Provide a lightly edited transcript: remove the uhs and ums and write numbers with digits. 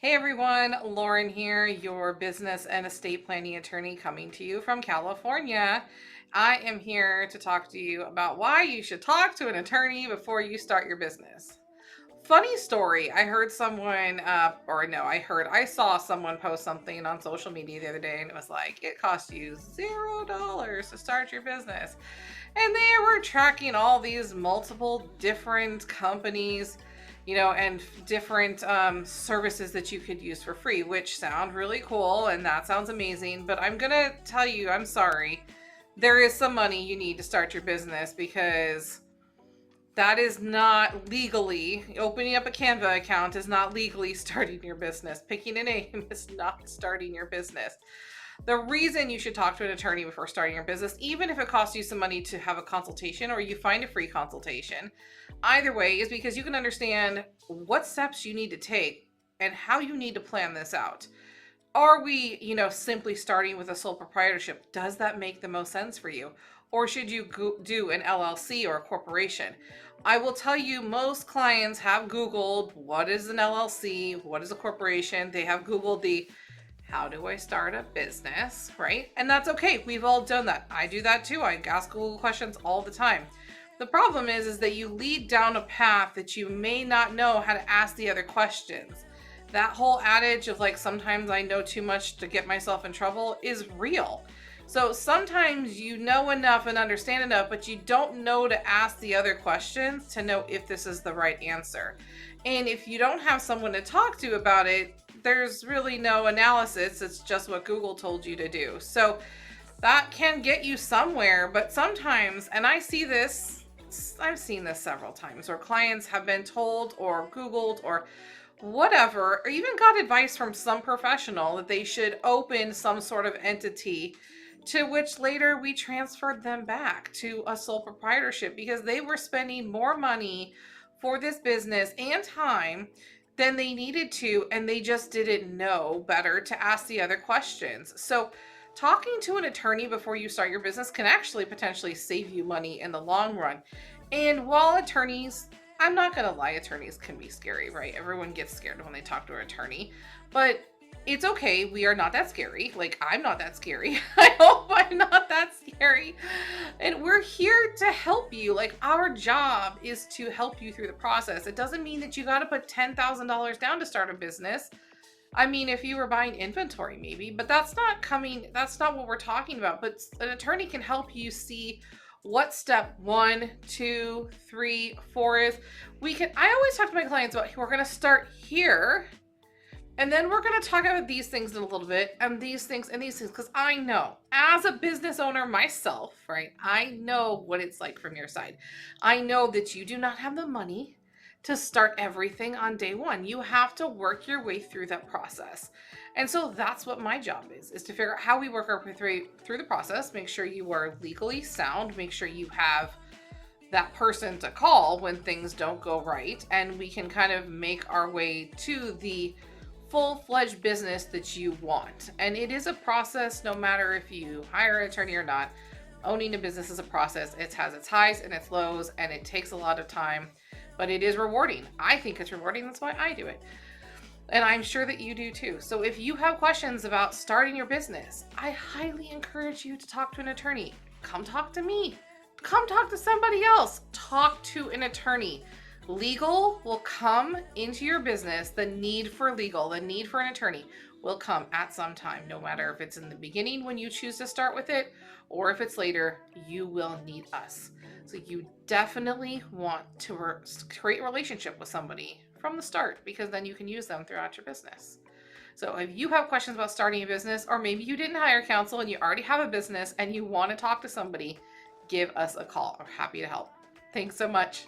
Hey everyone, Lauren here, your business and estate planning attorney coming to you from California. I am here to talk to you about why you should talk to an attorney before you start your business. Funny story. I heard someone, I saw someone post something on social media the other day and it was like, it costs you $0 to start your business. And they were tracking all these multiple different companies, and different services that you could use for free, which sound really cool and that sounds amazing. But I'm going to tell you, I'm sorry, there is some money you need to start your business because that is not legally, opening up a Canva account is not legally starting your business. Picking a name is not starting your business. The reason you should talk to an attorney before starting your business, even if it costs you some money to have a consultation or you find a free consultation, either way, is because you can understand what steps you need to take and how you need to plan this out. Are we, simply starting with a sole proprietorship? Does that make the most sense for you? Or should you do an LLC or a corporation? I will tell you, most clients have Googled what is an LLC, what is a corporation. They have Googled the how do I start a business, right? And that's okay. We've all done that. I do that too. I ask Google questions all the time. The problem is that you lead down a path that you may not know how to ask the other questions. That whole adage of like, sometimes I know too much to get myself in trouble is real. So sometimes you know enough and understand enough, but you don't know to ask the other questions to know if this is the right answer. And if you don't have someone to talk to about it, there's really no analysis. It's just what Google told you to do. So that can get you somewhere, but sometimes, and I've seen this several times, where clients have been told or Googled or whatever, or even got advice from some professional that they should open some sort of entity, to which later we transferred them back to a sole proprietorship because they were spending more money for this business and time than they needed to, and they just didn't know better to ask the other questions. So talking to an attorney before you start your business can actually potentially save you money in the long run. And while attorneys, I'm not going to lie, attorneys can be scary, right? Everyone gets scared when they talk to an attorney, but it's okay. We are not that scary. Like, I'm not that scary. I hope I'm not that scary. And we're here to help you. Like, our job is to help you through the process. It doesn't mean that you got to put $10,000 down to start a business. I mean, if you were buying inventory, maybe, but that's not what we're talking about. But an attorney can help you see what step 1, 2, 3, 4 is. I always talk to my clients about, we're going to start here. And then we're going to talk about these things in a little bit, and these things, because I know, as a business owner myself, right, I know what it's like from your side. I know that you do not have the money to start everything on day one. You have to work your way through that process. And so that's what my job is to figure out how we work our way through the process, make sure you are legally sound, make sure you have that person to call when things don't go right, and we can kind of make our way to the full-fledged business that you want. And it is a process, no matter if you hire an attorney or not. Owning a business is a process. It has its highs and its lows, and it takes a lot of time, but it is rewarding. I think it's rewarding. That's why I do it. And I'm sure that you do too. So if you have questions about starting your business, I highly encourage you to talk to an attorney. Come talk to me. Come talk to somebody else. Talk to an attorney. Legal will come into your business. The need for legal, the need for an attorney will come at some time, no matter if it's in the beginning when you choose to start with it, or if it's later, you will need us. So you definitely want to create a relationship with somebody from the start, because then you can use them throughout your business. So if you have questions about starting a business, or maybe you didn't hire counsel and you already have a business and you want to talk to somebody, give us a call. We're happy to help. Thanks so much.